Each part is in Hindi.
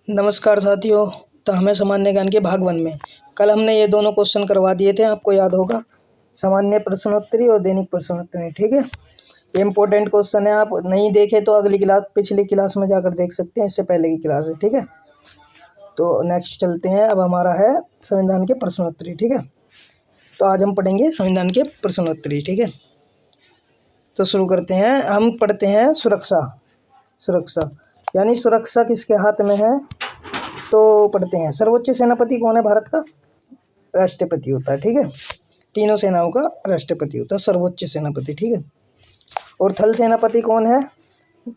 नमस्कार साथियों। तो हमें सामान्य ज्ञान के भाग 1 में कल हमने ये दोनों क्वेश्चन करवा दिए थे, आपको याद होगा, सामान्य प्रश्नोत्तरी और दैनिक प्रश्नोत्तरी। ठीक है, ये इंपॉर्टेंट क्वेश्चन है। आप नहीं देखे तो अगली क्लास, पिछली क्लास में जाकर देख सकते हैं, इससे पहले की क्लास है। ठीक है, तो नेक्स्ट चलते हैं। अब हमारा है संविधान के प्रश्नोत्तरी। ठीक है, तो आज हम पढ़ेंगे संविधान के प्रश्नोत्तरी। ठीक है, तो शुरू करते हैं। हम पढ़ते हैं सुरक्षा यानी सुरक्षा किसके हाथ में है, तो पढ़ते हैं। सर्वोच्च सेनापति कौन है भारत का? राष्ट्रपति होता है। ठीक है, तीनों सेनाओं का राष्ट्रपति होता है सर्वोच्च सेनापति। ठीक है, और थल सेनापति कौन है?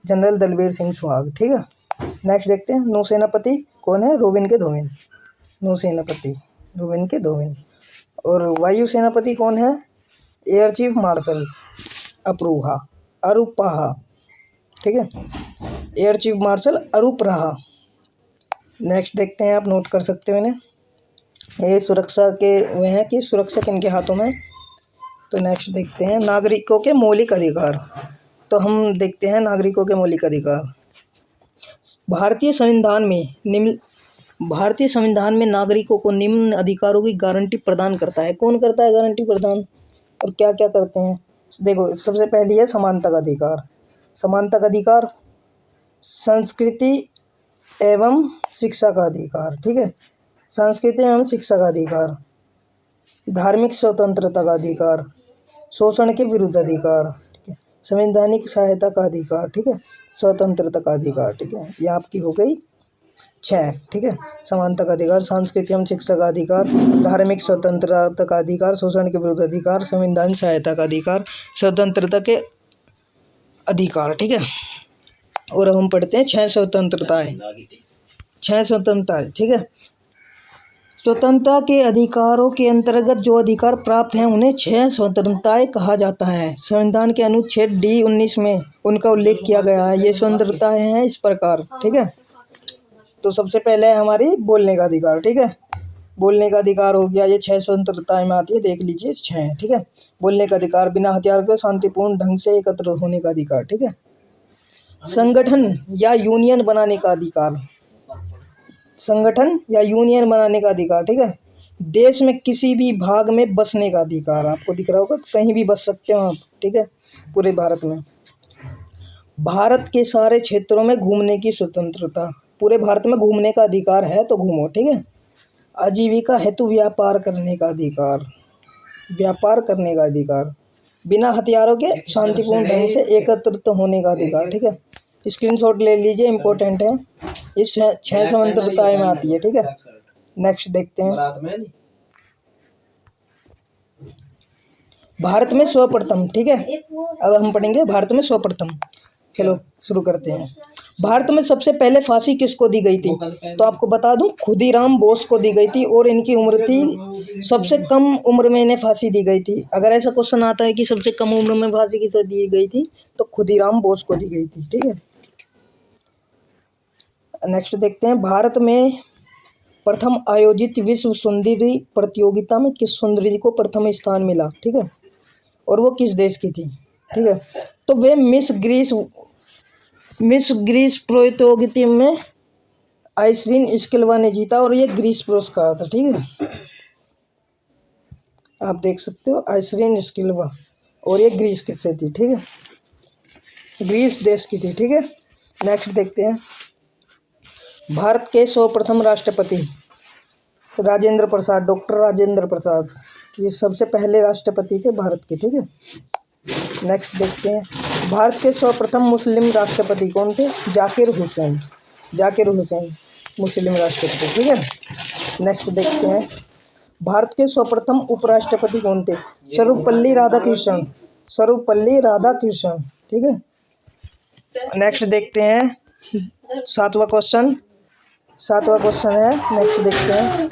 जनरल दलबीर सिंह सुहाग। ठीक है, नेक्स्ट देखते हैं। नौसेनापति कौन है? रोबिन के धोबिन। नौसेनापति रोबिन के धोबिन। और वायु सेनापति कौन है? Air chief marshal अरूपहा। ठीक है, एयर चीफ मार्शल अरूपहा। नेक्स्ट देखते हैं, आप नोट कर सकते हो इन्हें। ये सुरक्षा के वे हैं कि सुरक्षा किनके हाथों में। तो नेक्स्ट देखते हैं नागरिकों के मौलिक अधिकार। तो हम देखते हैं नागरिकों के मौलिक अधिकार। भारतीय संविधान में नागरिकों को निम्न अधिकारों की गारंटी प्रदान करता है। कौन करता है गारंटी प्रदान, और क्या क्या करते हैं? देखो, सबसे पहली है समानता का अधिकार। समानता का अधिकार, संस्कृति एवं शिक्षा का अधिकार। ठीक है, संस्कृति एवं शिक्षा का अधिकार, धार्मिक स्वतंत्रता का अधिकार, शोषण के विरुद्ध अधिकार। ठीक है, संवैधानिक सहायता का अधिकार। ठीक है, स्वतंत्रता का अधिकार। ठीक है, ये आपकी हो गई 6। ठीक है, समानता का अधिकार, सांस्कृतिक एवं शिक्षा का अधिकार, धार्मिक स्वतंत्रता का अधिकार, शोषण के विरुद्ध अधिकार, संवैधानिक सहायता का अधिकार, स्वतंत्रता के अधिकार। ठीक है, और हम पढ़ते हैं 6 स्वतंत्रताएं। 6 स्वतंत्रताएं। ठीक है, स्वतंत्रता के अधिकारों के अंतर्गत जो अधिकार प्राप्त हैं उन्हें 6 स्वतंत्रताएं कहा जाता है। संविधान के अनुच्छेद D19 में उनका उल्लेख किया गया है। ये स्वतंत्रताएं हैं इस प्रकार। ठीक है, तो सबसे पहले है हमारी बोलने का अधिकार। ठीक है, बोलने का अधिकार हो गया, ये 6 स्वतंत्रताएं में आती है, देख लीजिए 6। ठीक है, बोलने का अधिकार, बिना हथियार के शांतिपूर्ण ढंग से एकत्र होने का अधिकार। ठीक है, संगठन या यूनियन बनाने का अधिकार। संगठन या यूनियन बनाने का अधिकार। ठीक है, देश में किसी भी भाग में बसने का अधिकार। आपको दिख रहा होगा, कहीं भी बस सकते हो आप। ठीक है, पूरे भारत में। भारत के सारे क्षेत्रों में घूमने की स्वतंत्रता। पूरे भारत में घूमने का अधिकार है तो घूमो। ठीक है, आजीविका हेतु व्यापार करने का अधिकार। व्यापार करने का अधिकार, बिना हथियारों के शांतिपूर्ण ढंग से एकत्रित होने का अधिकार। ठीक है, स्क्रीनशॉट ले लीजिए, इंपॉर्टेंट है, इस 6 स्वतंत्रताएं में आती है। ठीक है, नेक्स्ट देखते हैं। भारत में सर्वप्रथम। ठीक है, अब हम पढ़ेंगे भारत में सर्वप्रथम। चलो शुरू करते हैं। भारत में सबसे पहले फांसी किसको दी गई थी? तो आपको बता दूं, खुदीराम बोस को दी गई थी, और इनकी उम्र थी, सबसे कम उम्र में इन्हें फांसी दी गई थी। अगर ऐसा क्वेश्चन आता है कि सबसे कम उम्र में फांसी किसे दी गई थी, तो खुदीराम बोस को दी गई थी। ठीक है, नेक्स्ट देखते हैं। भारत में प्रथम आयोजित विश्व सुंदरी प्रतियोगिता में किस सुंदरी को प्रथम स्थान मिला? ठीक है, और वो किस देश की थी? ठीक है, तो वे मिस ग्रीस प्रतियोगिता में आइसरीन स्किल्वा ने जीता, और ये ग्रीस पुरस्कार था। ठीक है, आप देख सकते हो, आइसरीन स्किल्वा, और ये ग्रीस से थी। ठीक है, ग्रीस देश की थी। ठीक है, नेक्स्ट देखते हैं। भारत के सर्वप्रथम राष्ट्रपति राजेंद्र प्रसाद, डॉक्टर राजेंद्र प्रसाद, ये सबसे पहले राष्ट्रपति थे भारत के। ठीक है, नेक्स्ट देखते हैं। भारत के सर्वप्रथम मुस्लिम राष्ट्रपति कौन थे? जाकिर हुसैन मुस्लिम राष्ट्रपति। ठीक है, नेक्स्ट देखते हैं। भारत के सर्वप्रथम उपराष्ट्रपति कौन थे? सर्वपल्ली राधाकृष्णन। ठीक है, नेक्स्ट देखते हैं। सातवां क्वेश्चन है, नेक्स्ट देखते हैं।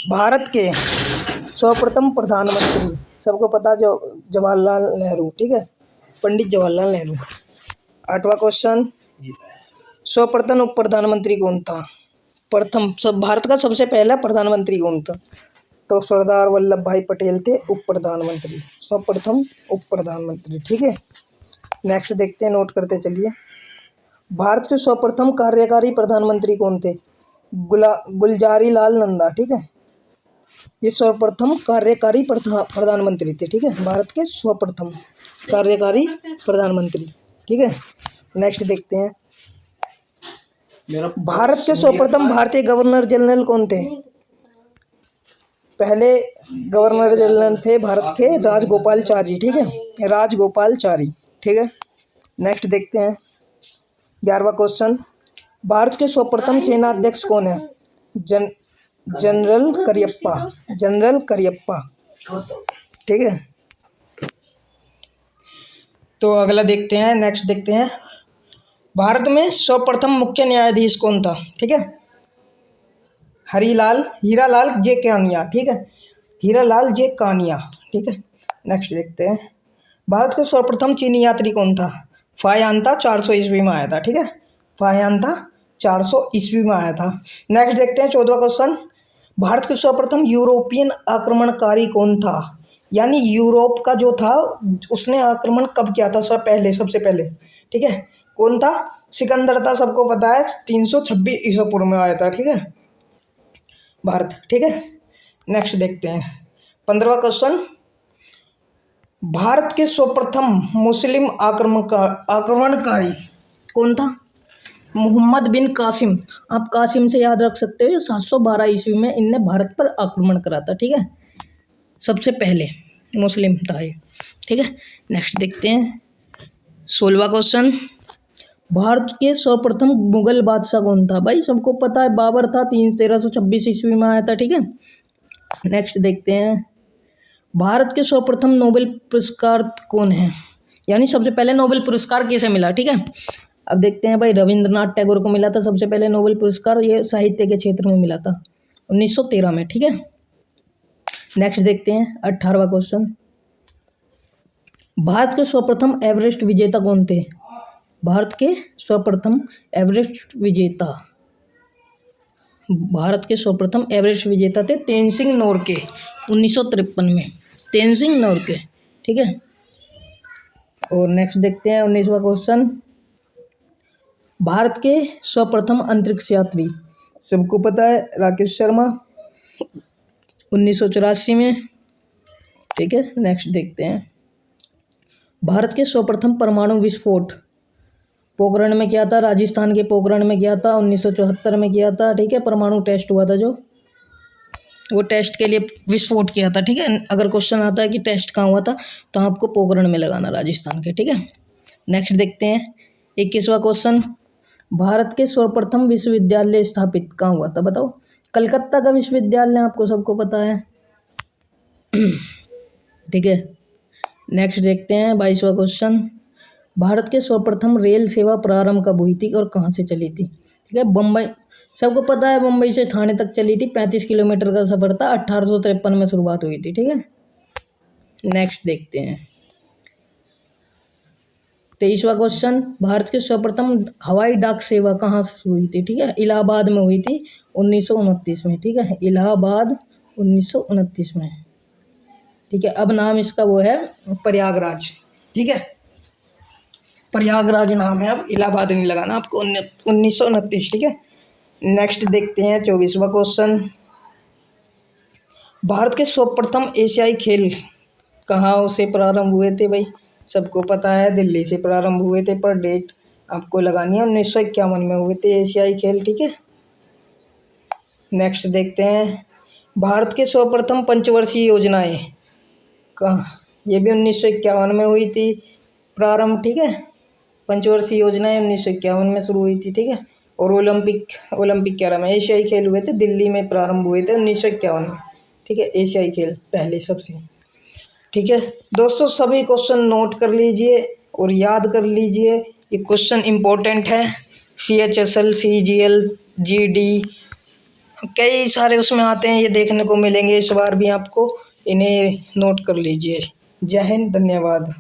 भारत के सर्वप्रथम प्रधानमंत्री, सबको पता, जो जवाहरलाल नेहरू। ठीक है, पंडित जवाहरलाल नेहरू। 8वां क्वेश्चन, सर्वप्रथम उप प्रधानमंत्री कौन था? भारत का सबसे पहला प्रधानमंत्री कौन था? तो सरदार वल्लभ भाई पटेल थे उप प्रधानमंत्री, सर्वप्रथम उप प्रधानमंत्री। ठीक है, नेक्स्ट देखते हैं, नोट करते चलिए। भारत के सर्वप्रथम कार्यकारी प्रधानमंत्री कौन थे? गुलजारी लाल नंदा, ठीक है। ये सर्वप्रथम कार्यकारी प्रधानमंत्री थे, ठीक है। भारत के सर्वप्रथम कार्यकारी प्रधानमंत्री, ठीक है। नेक्स्ट देखते हैं, भारत के सर्वप्रथम भारतीय गवर्नर जनरल कौन थे? पहले गवर्नर जनरल थे भारत के राजगोपालाचारी, ठीक है, राजगोपालाचारी, ठीक है। नेक्स्ट देखते हैं 11वां क्वेश्चन, भारत के सर्वप्रथम सेनाध्यक्ष कौन है? जनरल करियप्पा, जनरल करियप्पा, ठीक है। तो अगला देखते हैं, नेक्स्ट देखते हैं, भारत में सर्वप्रथम मुख्य न्यायाधीश कौन था? ठीक है, हीरालाल जे कानिया, ठीक है, हीरालाल जे कानिया, ठीक है। नेक्स्ट देखते हैं, भारत का सर्वप्रथम चीनी यात्री कौन था? फायांता 400 ईस्वी में आया था, ठीक है, फायांता 400 ईस्वी में आया था। नेक्स्ट देखते हैं 14वां क्वेश्चन, भारत के सर्वप्रथम यूरोपियन आक्रमणकारी कौन था? यानी यूरोप का जो था उसने आक्रमण कब किया था? सबसे पहले, ठीक है, कौन था? सिकंदर था, सबको पता है, 326 ईसा पूर्व में आया था, ठीक है, भारत, ठीक है। नेक्स्ट देखते हैं 15वां क्वेश्चन, भारत के सर्वप्रथम मुस्लिम आक्रमणकारी कौन था? मोहम्मद बिन कासिम, आप कासिम से याद रख सकते हो, 712 ईस्वी में इनने भारत पर आक्रमण करा था, ठीक है, सबसे पहले मुस्लिम था ये, ठीक है। नेक्स्ट देखते हैं 16वां क्वेश्चन, भारत के सर्वप्रथम मुगल बादशाह कौन था? भाई सबको पता है, बाबर था, 1326 ईस्वी में आया था, ठीक है। नेक्स्ट देखते हैं, भारत के सर्वप्रथम नोबेल पुरस्कार कौन है? यानी सबसे पहले नोबेल पुरस्कार किसे मिला, ठीक है। अब देखते हैं भाई, रविंद्रनाथ टैगोर को मिला था सबसे पहले नोबेल पुरस्कार, ये साहित्य के क्षेत्र में मिला था 1913 में, ठीक है। नेक्स्ट देखते हैं 18वां क्वेश्चन, भारत के सर्वप्रथम एवरेस्ट विजेता कौन थे? भारत के सर्वप्रथम एवरेस्ट विजेता, भारत के सर्वप्रथम एवरेस्ट विजेता थे तेनजिंग नोरके, 1953 में, तेनजिंग नोरके, ठीक है। और नेक्स्ट देखते हैं 19वां क्वेश्चन, भारत के सर्वप्रथम अंतरिक्ष यात्री, सबको पता है, राकेश शर्मा, 1984 में, ठीक है। नेक्स्ट देखते हैं, भारत के सर्वप्रथम परमाणु विस्फोट पोखरण में किया था, राजस्थान के पोखरण में किया था, 1974 में किया था, ठीक है, परमाणु टेस्ट हुआ था जो, वो टेस्ट के लिए विस्फोट किया था, ठीक है। अगर क्वेश्चन आता है कि टेस्ट कहाँ हुआ था तो आपको पोखरण में लगाना, राजस्थान के, ठीक है। नेक्स्ट देखते हैं 21वां क्वेश्चन, भारत के सर्वप्रथम विश्वविद्यालय स्थापित कहाँ हुआ था? बताओ, कलकत्ता का विश्वविद्यालय, आपको सबको पता है, ठीक है। नेक्स्ट देखते हैं 22वां क्वेश्चन, भारत के सर्वप्रथम रेल सेवा प्रारंभ कब हुई थी और कहाँ से चली थी? ठीक है, बम्बई, सबको पता है, मुंबई से थाने तक चली थी, 35 किलोमीटर का सफर था, 1853 में शुरुआत हुई थी, ठीक है। नेक्स्ट देखते हैं 23वां क्वेश्चन, भारत के सर्वप्रथम हवाई डाक सेवा कहाँ से हुई थी? ठीक है, इलाहाबाद में हुई थी 1929 में, ठीक है, इलाहाबाद 1929 में, ठीक है। अब नाम इसका वो है प्रयागराज, ठीक है, प्रयागराज नाम है, अब इलाहाबाद नहीं लगाना आपको, 1929, ठीक है। नेक्स्ट देखते हैं 24वां क्वेश्चन, भारत के सर्वप्रथम एशियाई खेल कहाँ से प्रारंभ हुए थे? भाई सबको पता है, दिल्ली से प्रारंभ हुए थे, पर डेट आपको लगानी है, 1951 में हुए थे एशियाई खेल, ठीक है। नेक्स्ट देखते हैं, भारत के सर्वप्रथम पंचवर्षीय योजनाएं कहाँ? ये भी 1951 में हुई थी प्रारंभ, ठीक है, पंचवर्षीय योजनाएं 1951 में शुरू हुई थी, ठीक है। और ओलंपिक क्या रहा, एशियाई खेल हुए थे, दिल्ली में प्रारंभ हुए थे 1951 में, ठीक है, एशियाई खेल पहले सबसे, ठीक है। दोस्तों सभी क्वेश्चन नोट कर लीजिए और याद कर लीजिए, ये क्वेश्चन इम्पोर्टेंट है, CHSL, CGL, GD, कई सारे उसमें आते हैं, ये देखने को मिलेंगे इस बार भी आपको, इन्हें नोट कर लीजिए। जय हिंद, धन्यवाद।